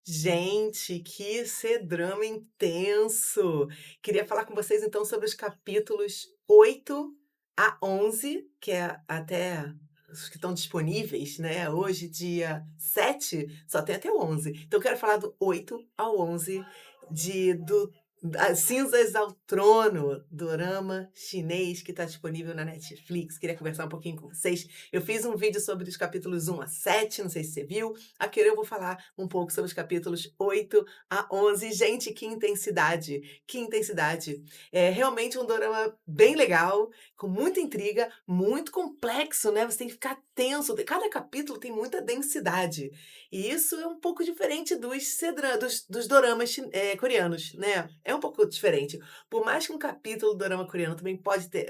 Gente, que C-drama intenso! Queria falar com vocês então sobre os capítulos 8 a 11, que é até os que estão disponíveis, né, hoje dia 7, só tem até o 11. Então eu quero falar do 8 ao 11 do As Cinzas ao Trono, dorama chinês que está disponível na Netflix. Queria conversar um pouquinho com vocês. Eu fiz um vídeo sobre os capítulos 1 a 7, não sei se você viu. Aqui eu vou falar um pouco sobre os capítulos 8 a 11. Gente, que intensidade, que intensidade. É realmente um dorama bem legal, com muita intriga, muito complexo, né, você tem que ficar tenso, cada capítulo tem muita densidade. E isso é um pouco diferente dos doramas coreanos, né, é um pouco diferente. Por mais que um capítulo do dorama coreano também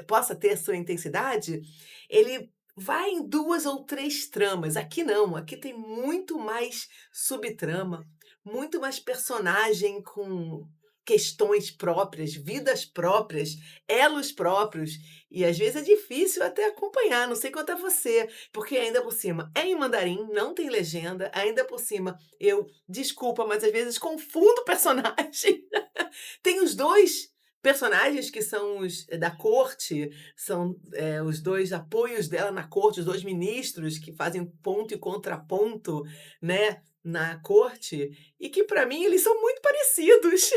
possa ter sua intensidade, ele vai em 2 ou 3 tramas, aqui não, aqui tem muito mais subtrama, muito mais personagem com questões próprias, vidas próprias, elos próprios, e às vezes é difícil até acompanhar, não sei quanto a você, porque ainda por cima é em mandarim, não tem legenda, ainda por cima eu, desculpa, mas às vezes confundo personagem. Tem os 2 personagens que são os da corte, são, os 2 apoios dela na corte, os 2 ministros que fazem ponto e contraponto, né, na corte, e que para mim eles são muito parecidos.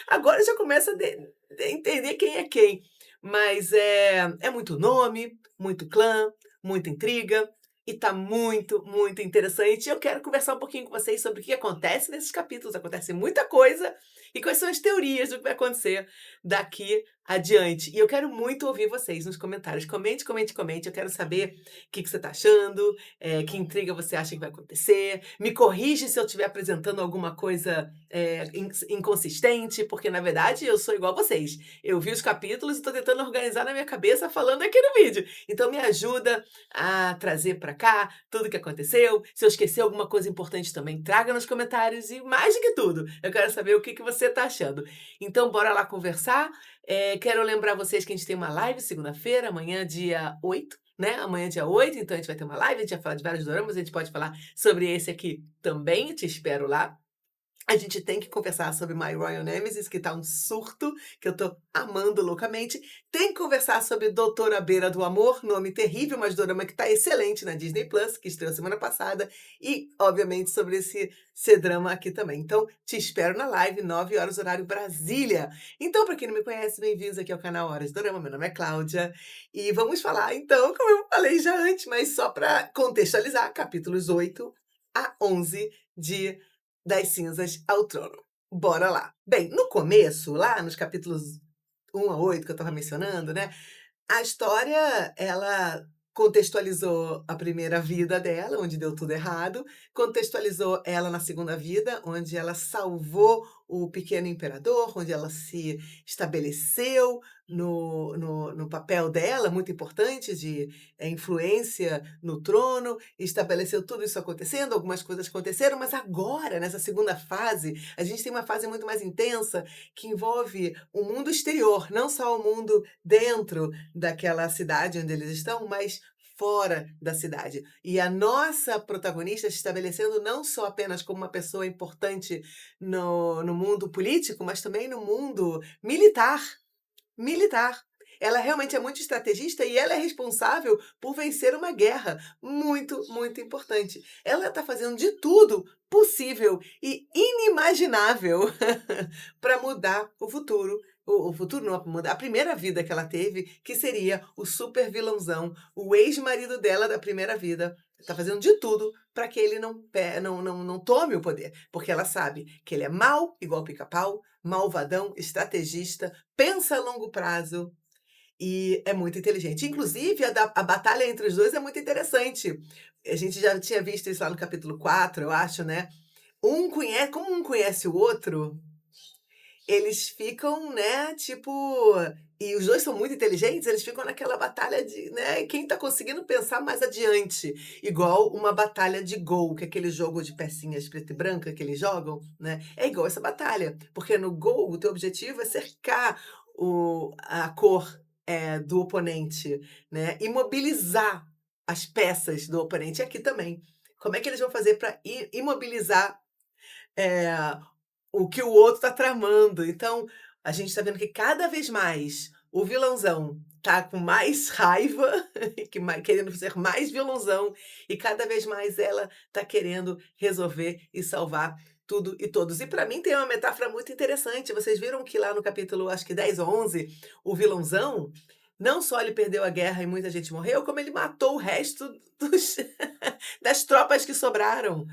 Agora já começa a entender quem é quem, mas é muito nome, muito clã, muita intriga, e tá muito, muito interessante. Eu quero conversar um pouquinho com vocês sobre o que acontece nesses capítulos, acontece muita coisa, e quais são as teorias do que vai acontecer daqui adiante. E eu quero muito ouvir vocês nos comentários. Comente, comente, comente. Eu quero saber o que você está achando, que intriga você acha que vai acontecer. Me corrige se eu estiver apresentando alguma coisa inconsistente, porque na verdade eu sou igual a vocês. Eu vi os capítulos e estou tentando organizar na minha cabeça falando aqui no vídeo. Então me ajuda a trazer para cá tudo o que aconteceu. Se eu esquecer alguma coisa importante também, traga nos comentários. E mais do que tudo, eu quero saber o que você está achando. Então bora lá conversar. Quero lembrar vocês que a gente tem uma live segunda-feira, amanhã dia 8, né? Amanhã dia 8, então a gente vai ter uma live, a gente vai falar de vários doramas, a gente pode falar sobre esse aqui também, te espero lá. A gente tem que conversar sobre My Royal Nemesis, que tá um surto, que eu tô amando loucamente. Tem que conversar sobre Doutora Beira do Amor, nome terrível, mas dorama que tá excelente na Disney Plus, que estreou semana passada. E, obviamente, sobre esse C-drama aqui também. Então, te espero na live, 9 horas, horário Brasília. Então, para quem não me conhece, bem-vindos aqui ao canal Horas Dorama. Meu nome é Cláudia. E vamos falar, então, como eu falei já antes, mas só para contextualizar, capítulos 8 a 11 de Das Cinzas ao Trono. Bora lá. Bem, no começo, lá nos capítulos 1 a 8 que eu estava mencionando, né, a história, ela contextualizou a primeira vida dela, onde deu tudo errado, contextualizou ela na segunda vida, onde ela salvou o pequeno imperador, onde ela se estabeleceu no papel dela, muito importante, de influência no trono, estabeleceu tudo isso acontecendo, algumas coisas aconteceram, mas agora, nessa segunda fase, a gente tem uma fase muito mais intensa, que envolve o mundo exterior, não só o mundo dentro daquela cidade onde eles estão, mas fora da cidade. E a nossa protagonista se estabelecendo não só apenas como uma pessoa importante no mundo político, mas também no mundo militar. Militar. Ela realmente é muito estrategista e ela é responsável por vencer uma guerra muito, muito importante. Ela está fazendo de tudo possível e inimaginável para mudar o futuro. O futuro não, mudar a primeira vida que ela teve, que seria o super vilãozão, o ex-marido dela da primeira vida. Está fazendo de tudo para que ele não tome o poder, porque ela sabe que ele é mau, igual pica-pau, malvadão, estrategista, pensa a longo prazo e é muito inteligente. Inclusive, a batalha entre os 2 é muito interessante. A gente já tinha visto isso lá no capítulo 4, eu acho, né. Como um conhece o outro, eles ficam, né, tipo, e os 2 são muito inteligentes, eles ficam naquela batalha de, né, quem tá conseguindo pensar mais adiante, igual uma batalha de Go, que é aquele jogo de pecinhas preta e branca que eles jogam, né, é igual essa batalha, porque no Go o teu objetivo é cercar a cor, do oponente, né, imobilizar as peças do oponente, e aqui também. Como é que eles vão fazer para imobilizar eh, o que o outro está tramando. Então, a gente está vendo que cada vez mais o vilãozão tá com mais raiva, que querendo ser mais vilãozão, e cada vez mais ela tá querendo resolver e salvar tudo e todos. E para mim tem uma metáfora muito interessante. Vocês viram que lá no capítulo, acho que 10 ou 11, o vilãozão, não só ele perdeu a guerra e muita gente morreu, como ele matou o resto dos das tropas que sobraram.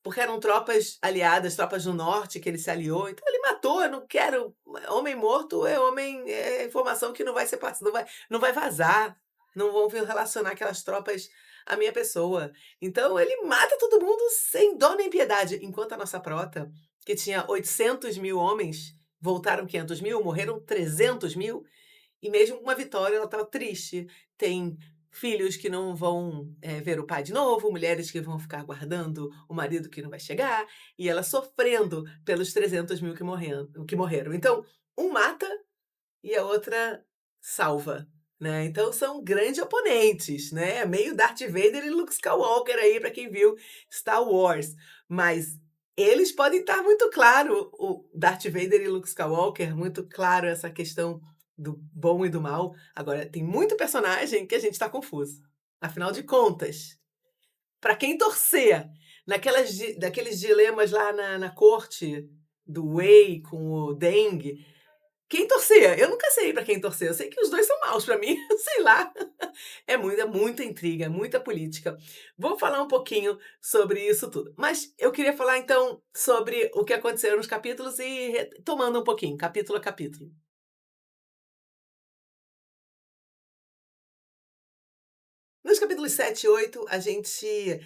Porque eram tropas aliadas, tropas do norte que ele se aliou, então ele matou, eu não quero homem morto é homem é informação que não vai ser não vai vazar, não vão vir relacionar aquelas tropas à minha pessoa. Então ele mata todo mundo sem dó nem piedade, enquanto a nossa frota, que tinha 800.000 homens, voltaram 500.000, morreram 300.000, e mesmo com uma vitória, ela estava triste. Tem filhos que não vão, ver o pai de novo, mulheres que vão ficar aguardando o marido que não vai chegar, e ela sofrendo pelos 300.000 que morreram. Então, um mata e a outra salva, né. Então são grandes oponentes, né, meio Darth Vader e Luke Skywalker aí para quem viu Star Wars. Mas eles podem estar muito claro, o Darth Vader e Luke Skywalker, muito claro essa questão do bom e do mal. Agora tem muito personagem que a gente está confuso. Afinal de contas, para quem torcer naqueles dilemas lá na corte do Wei com o Deng, quem torcer? Eu nunca sei pra quem torcer, eu sei que os 2 são maus pra mim, sei lá. É muita intriga, é muita política. Vamos falar um pouquinho sobre isso tudo. Mas eu queria falar então sobre o que aconteceu nos capítulos e retomando um pouquinho, capítulo a capítulo. Nos capítulos 7 e 8, a gente,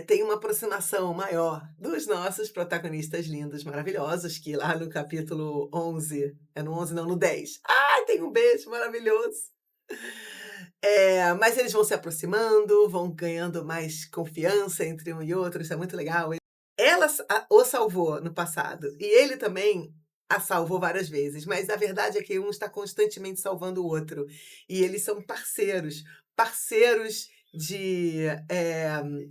tem uma aproximação maior dos nossos protagonistas lindos, maravilhosos, que lá no capítulo 11, é no 11 não, no 10. Ai, tem um beijo maravilhoso. Mas eles vão se aproximando, vão ganhando mais confiança entre um e outro, isso é muito legal. Ela o salvou no passado e ele também a salvou várias vezes, mas a verdade é que um está constantemente salvando o outro. E eles são parceiros, parceiros de,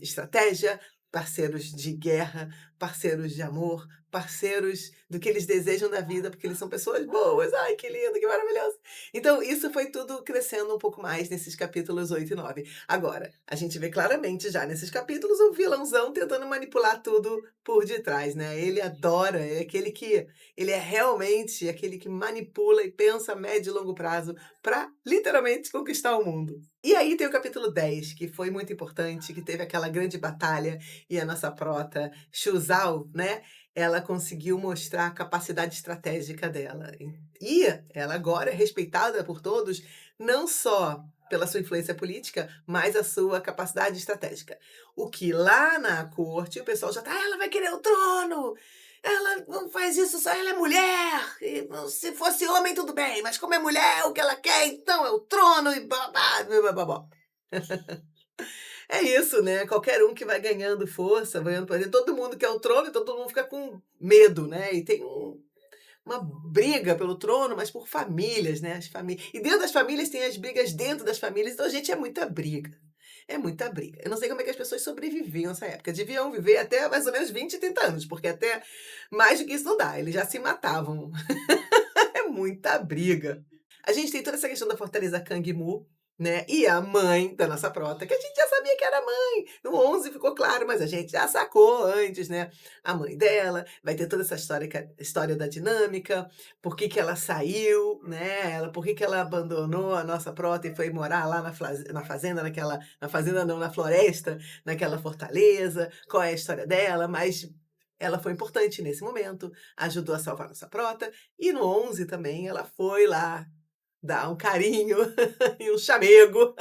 estratégia, parceiros de guerra, parceiros de amor, parceiros do que eles desejam da vida, porque eles são pessoas boas. Ai, que lindo, que maravilhoso. Então, isso foi tudo crescendo um pouco mais nesses capítulos 8 e 9. Agora, a gente vê claramente já nesses capítulos o vilãozão tentando manipular tudo por detrás, né? Ele adora, é aquele que ele é realmente aquele que manipula e pensa a médio e longo prazo para literalmente conquistar o mundo. E aí tem o capítulo 10 que foi muito importante, que teve aquela grande batalha e a nossa prota, Xuzal, né? Ela conseguiu mostrar a capacidade estratégica dela. E ela agora é respeitada por todos, não só pela sua influência política, mas a sua capacidade estratégica. O que lá na corte o pessoal já tá: "Ela vai querer o trono, ela não faz isso só ela é mulher, e se fosse homem tudo bem, mas como é mulher, o que ela quer então é o trono e babá, bá-bá-bá-bá". É isso, né, qualquer um que vai ganhando força, vai ganhando poder, todo mundo quer o trono, então todo mundo fica com medo, né, e tem uma briga pelo trono, mas por famílias, né, as famílias e dentro das famílias tem as brigas dentro das famílias, então, gente, é muita briga. É muita briga. Eu não sei como é que as pessoas sobreviviam nessa época. Deviam viver até mais ou menos 20, 30 anos, porque até mais do que isso não dá, eles já se matavam. É muita briga. A gente tem toda essa questão da fortaleza Kangmu, né, e a mãe da nossa prota, que a gente já sabia que era mãe, no 11 ficou claro, mas a gente já sacou antes, né, a mãe dela, vai ter toda essa história da dinâmica, por que que ela saiu, né, por que que ela abandonou a nossa prota e foi morar lá na fazenda, na fazenda não, na floresta, naquela fortaleza, qual é a história dela, mas ela foi importante nesse momento, ajudou a salvar nossa prota, e no 11 também ela foi lá dar um carinho e um chamego,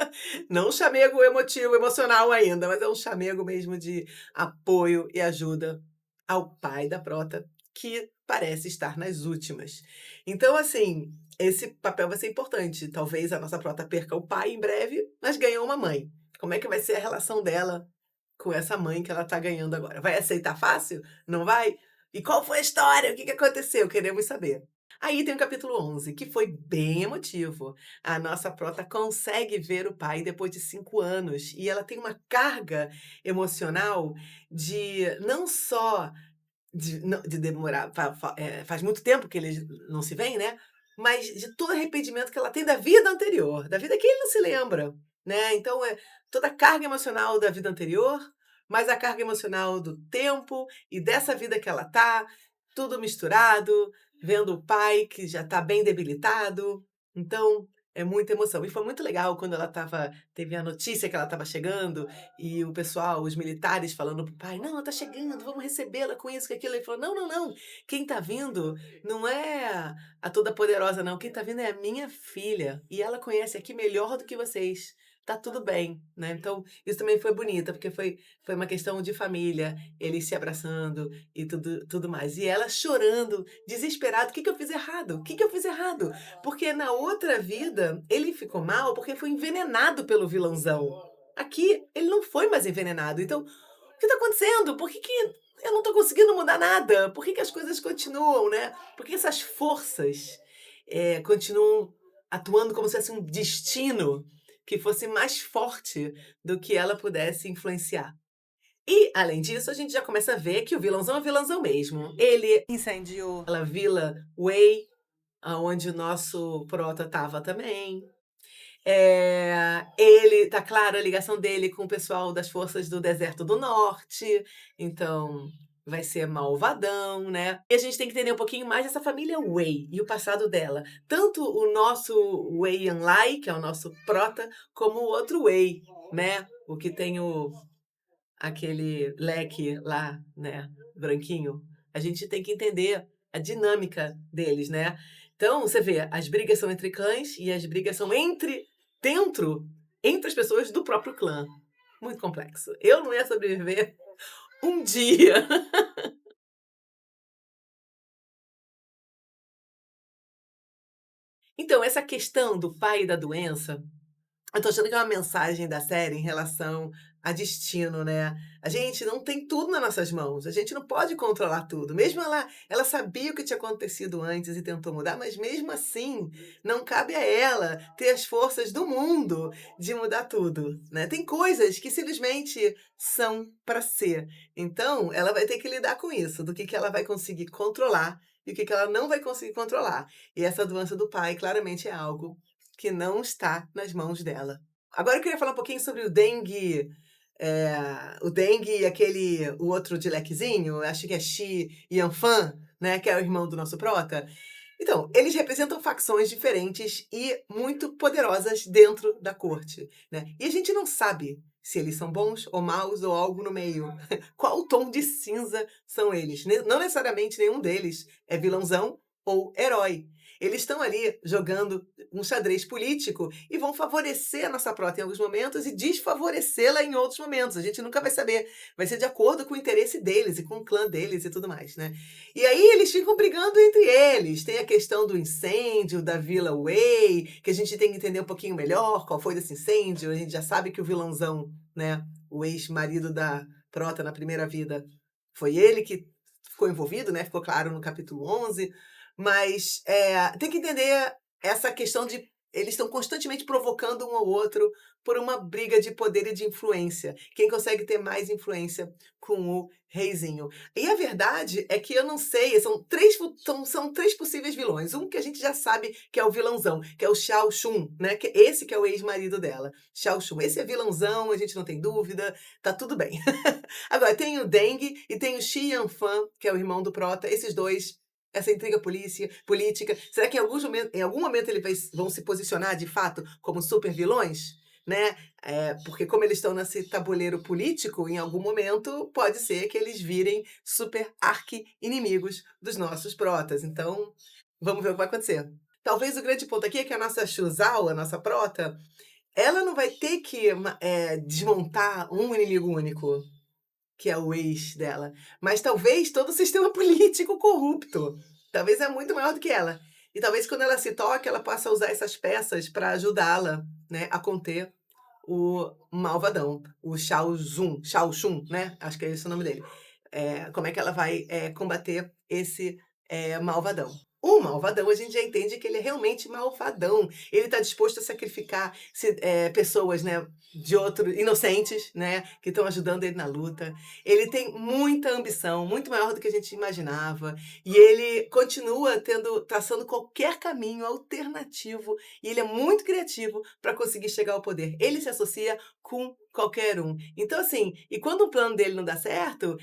não um chamego emotivo, emocional ainda, mas é um chamego mesmo de apoio e ajuda ao pai da prota, que parece estar nas últimas. Então, assim, esse papel vai ser importante. Talvez a nossa prota perca o pai em breve, mas ganhou uma mãe. Como é que vai ser a relação dela com essa mãe que ela está ganhando agora? Vai aceitar fácil? Não vai? E qual foi a história? O que que aconteceu? Queremos saber. Aí tem o capítulo 11, que foi bem emotivo. A nossa prota consegue ver o pai depois de 5 anos e ela tem uma carga emocional de não só de demorar faz muito tempo que eles não se veem, né, mas de todo arrependimento que ela tem da vida anterior, da vida que ele não se lembra, né, então é toda a carga emocional da vida anterior, mais a carga emocional do tempo e dessa vida que ela tá, tudo misturado, vendo o pai que já tá bem debilitado, então é muita emoção. E foi muito legal quando ela teve a notícia que ela estava chegando e o pessoal, os militares falando para o pai: "Não, ela está chegando, vamos recebê-la com isso, com aquilo". Ele falou: "Não, não, não, quem está vindo não é a toda poderosa não, quem está vindo é a minha filha, e ela conhece aqui melhor do que vocês, tá tudo bem", né. Então, isso também foi bonita, porque foi uma questão de família, eles se abraçando e tudo mais. E ela chorando, desesperada: "O que que eu fiz errado? O que que eu fiz errado?". Porque na outra vida, ele ficou mal porque foi envenenado pelo vilãozão. Aqui, ele não foi mais envenenado, então, o que está acontecendo? Por que que eu não estou conseguindo mudar nada? Por que que as coisas continuam, né? Por que essas forças, continuam atuando como se fosse um destino que fosse mais forte do que ela pudesse influenciar. E, além disso, a gente já começa a ver que o vilãozão é vilãozão mesmo. Ele incendiou aquela Vila Way, aonde o nosso prota estava também. Ele tá claro a ligação dele com o pessoal das forças do Deserto do Norte, então vai ser malvadão, né. E a gente tem que entender um pouquinho mais dessa família Wei e o passado dela. Tanto o nosso Wei Yanlai, que é o nosso prota, como o outro Wei, né, o que tem aquele leque lá, né, branquinho. A gente tem que entender a dinâmica deles, né. Então, você vê, as brigas são entre clãs e as brigas são dentro entre as pessoas do próprio clã. Muito complexo. Eu não ia sobreviver um dia. Então, essa questão do pai e da doença, eu tô achando que é uma mensagem da série em relação a destino, né. A gente não tem tudo nas nossas mãos, a gente não pode controlar tudo. Mesmo ela sabia o que tinha acontecido antes e tentou mudar, mas mesmo assim, não cabe a ela ter as forças do mundo de mudar tudo, né. Tem coisas que simplesmente são para ser. Então, ela vai ter que lidar com isso, do que ela vai conseguir controlar e o que ela não vai conseguir controlar. E essa doença do pai claramente é algo que não está nas mãos dela. Agora eu queria falar um pouquinho sobre o Dengue e o outro de lequezinho, acho que é Shi Yanfan, né, que é o irmão do nosso prota. Então, eles representam facções diferentes e muito poderosas dentro da corte, né. E a gente não sabe se eles são bons ou maus ou algo no meio. Qual tom de cinza são eles? Não necessariamente nenhum deles é vilãozão ou herói. Eles estão ali jogando um xadrez político e vão favorecer a nossa prota em alguns momentos e desfavorecê-la em outros momentos. A gente nunca vai saber. Vai ser de acordo com o interesse deles e com o clã deles e tudo mais, né. E aí eles ficam brigando entre eles. Tem a questão do incêndio da Vila Way, que a gente tem que entender um pouquinho melhor qual foi desse incêndio. A gente já sabe que o vilãozão, né, o ex-marido da prota na primeira vida, foi ele que ficou envolvido, né, ficou claro no capítulo 11. Mas, tem que entender essa questão de eles estão constantemente provocando um ao outro por uma briga de poder e de influência. Quem consegue ter mais influência com o reizinho. E a verdade é que eu não sei, são 3 possíveis vilões. Um que a gente já sabe que é o vilãozão, que é o Xiao Xun, né, esse que é o ex-marido dela, Xiao Xun. Esse é vilãozão, a gente não tem dúvida, tá tudo bem. Agora tem o Deng e tem o Xi Yanfan, que é o irmão do prota, esses 2, essa intriga política, será que em algum momento eles vão se posicionar de fato como super vilões? Né? Porque como eles estão nesse tabuleiro político, em algum momento pode ser que eles virem super arqui-inimigos dos nossos protas. Então, vamos ver o que vai acontecer. Talvez o grande ponto aqui é que a nossa Shuzawa, a nossa prota, ela não vai ter que desmontar um inimigo único, que é o ex dela, mas talvez todo o sistema político corrupto. Talvez é muito maior do que ela. E talvez quando ela se toque, ela possa usar essas peças para ajudá-la, né, a conter o malvadão, o Shao Shun, né? Acho que é esse o nome dele. Como é que ela vai combater esse malvadão? O malvadão, a gente já entende que ele é realmente malvadão. Ele está disposto a sacrificar pessoas, né, de outros inocentes, né, que estão ajudando ele na luta. Ele tem muita ambição, muito maior do que a gente imaginava, e ele continua traçando qualquer caminho alternativo, e ele é muito criativo para conseguir chegar ao poder. Ele se associa com qualquer um. Então, assim, e quando o plano dele não dá certo,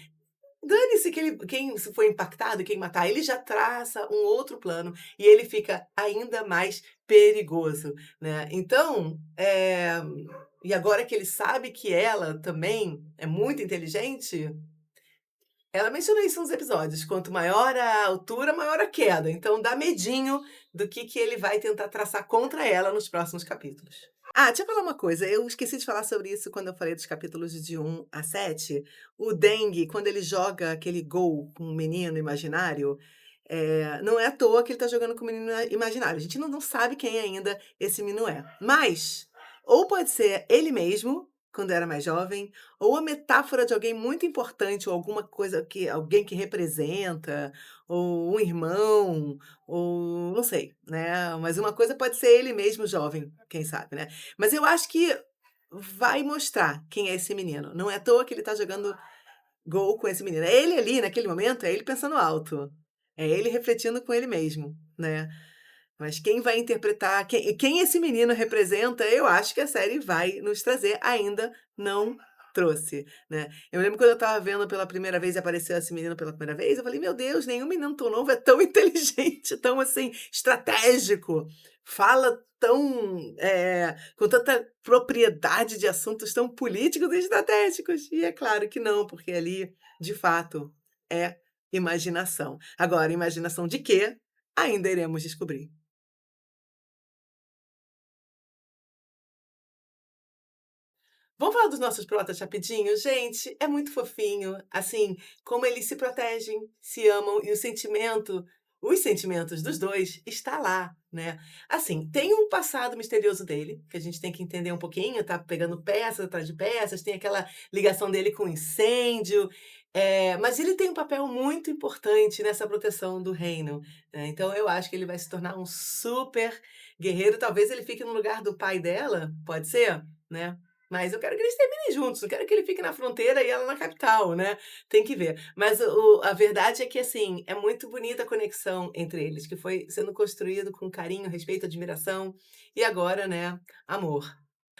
dane-se quem se foi impactado, quem matar, ele já traça um outro plano e ele fica ainda mais perigoso, né. Então, e agora que ele sabe que ela também é muito inteligente, ela mencionou isso nos episódios, quanto maior a altura, maior a queda, então dá medinho do que ele vai tentar traçar contra ela nos próximos capítulos. Ah, deixa eu falar uma coisa, eu esqueci de falar sobre isso quando eu falei dos capítulos de 1 a 7. O Dengue, quando ele joga aquele gol com um menino imaginário, não é à toa que ele tá jogando com o menino imaginário. A gente não sabe quem ainda esse menino é. Mas, ou pode ser ele mesmo, quando era mais jovem, ou a metáfora de alguém muito importante, ou alguma coisa que alguém que representa, ou um irmão, ou não sei, né, mas uma coisa pode ser ele mesmo jovem, quem sabe, né. Mas eu acho que vai mostrar quem é esse menino, não é à toa que ele tá jogando gol com esse menino. É ele ali, naquele momento, é ele pensando alto, é ele refletindo com ele mesmo, né. Mas quem vai interpretar, quem esse menino representa, eu acho que a série vai nos trazer, ainda não trouxe, né. Eu lembro quando eu estava vendo pela primeira vez e apareceu esse menino pela primeira vez, eu falei: "Meu Deus, nenhum menino tão novo é tão inteligente, tão, assim, estratégico, fala tão, com tanta propriedade de assuntos tão políticos e estratégicos". E é claro que não, porque ali, de fato, é imaginação. Agora, imaginação de quê? Ainda iremos descobrir. Vamos falar dos nossos protas rapidinho? Gente, é muito fofinho, assim, como eles se protegem, se amam e os sentimentos dos 2 está lá, né. Assim, tem um passado misterioso dele, que a gente tem que entender um pouquinho, tá pegando peças atrás de peças, tem aquela ligação dele com o incêndio, mas ele tem um papel muito importante nessa proteção do reino, né, então eu acho que ele vai se tornar um super guerreiro, talvez ele fique no lugar do pai dela, pode ser? Né. Mas eu quero que eles terminem juntos, não quero que ele fique na fronteira e ela na capital, né, tem que ver. Mas a verdade é que, assim, é muito bonita a conexão entre eles, que foi sendo construído com carinho, respeito, admiração e agora, né, amor.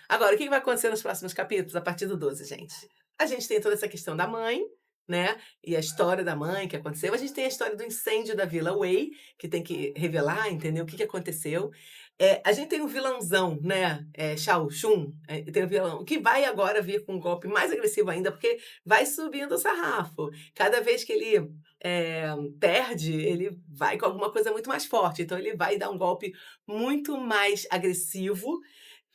Agora, o que vai acontecer nos próximos capítulos, a partir do 12, gente? A gente tem toda essa questão da mãe, né, e a história da mãe que aconteceu. A gente tem a história do incêndio da Vila Wei, que tem que revelar, entendeu, o que que aconteceu. A gente tem um vilãozão, né, Shao Chun, tem um vilão que vai agora vir com um golpe mais agressivo ainda, porque vai subindo o sarrafo. Cada vez que ele, perde, ele vai com alguma coisa muito mais forte, então ele vai dar um golpe muito mais agressivo.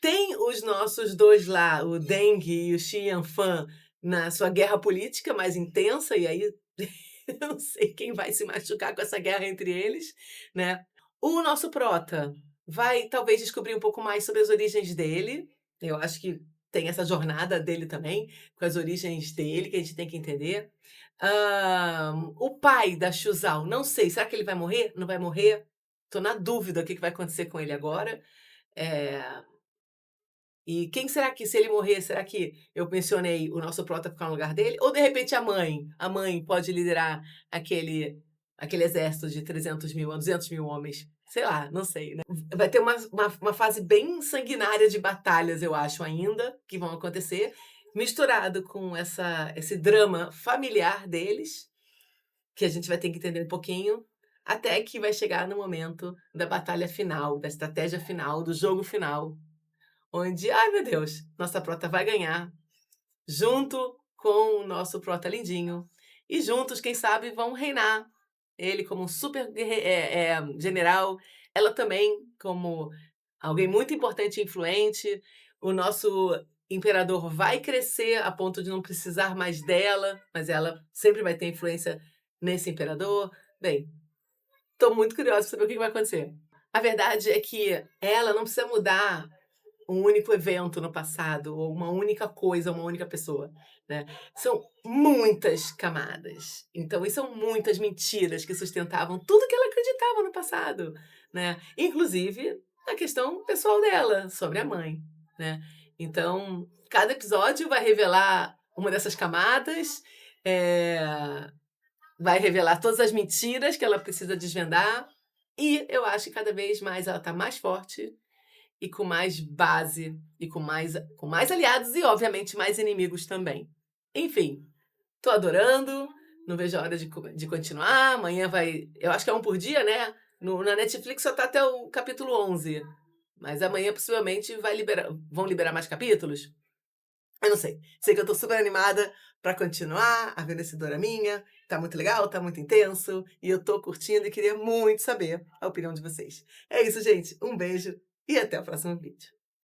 Tem os nossos 2 lá, o Deng e o Xi Yanfan, na sua guerra política mais intensa, e aí eu não sei quem vai se machucar com essa guerra entre eles, né. O nosso prota vai talvez descobrir um pouco mais sobre as origens dele, eu acho que tem essa jornada dele também, com as origens dele, que a gente tem que entender. O pai da Xu Zhao, não sei, será que ele vai morrer? Não vai morrer? Tô na dúvida o que que vai acontecer com ele agora. Eh e quem será que, se ele morrer, será que eu mencionei o nosso prota ficar no lugar dele? Ou de repente a mãe pode liderar aquele exército de 300.000 a 200.000 homens? Sei lá, não sei, né. Vai ter uma fase bem sanguinária de batalhas, eu acho ainda, que vão acontecer, misturado com esse drama familiar deles, que a gente vai ter que entender um pouquinho, até que vai chegar no momento da batalha final, da estratégia final, do jogo final. Onde, ai meu Deus, nossa prota vai ganhar, junto com o nosso prota lindinho, e juntos, quem sabe, vão reinar. Ele como um super general, ela também como alguém muito importante e influente. O nosso imperador vai crescer a ponto de não precisar mais dela, mas ela sempre vai ter influência nesse imperador. Bem, estou muito curiosa pra saber o que vai acontecer. A verdade é que ela não precisa mudar um único evento no passado, ou uma única coisa, uma única pessoa, né. São muitas camadas, então e são muitas mentiras que sustentavam tudo que ela acreditava no passado, né, inclusive a questão pessoal dela, sobre a mãe, né. Então, cada episódio vai revelar uma dessas camadas, vai revelar todas as mentiras que ela precisa desvendar, e eu acho que cada vez mais ela está mais forte e com mais base e com mais aliados e, obviamente, mais inimigos também. Enfim, tô adorando, não vejo a hora de continuar. Amanhã vai, eu acho que é um por dia, né, na Netflix só tá até o capítulo 11, mas amanhã possivelmente vão liberar mais capítulos? Eu não sei. Sei que eu tô super animada pra continuar a ver esse doraminha. Tá muito legal, tá muito intenso, e eu tô curtindo e queria muito saber a opinião de vocês. É isso, gente. Um beijo e até o próximo vídeo.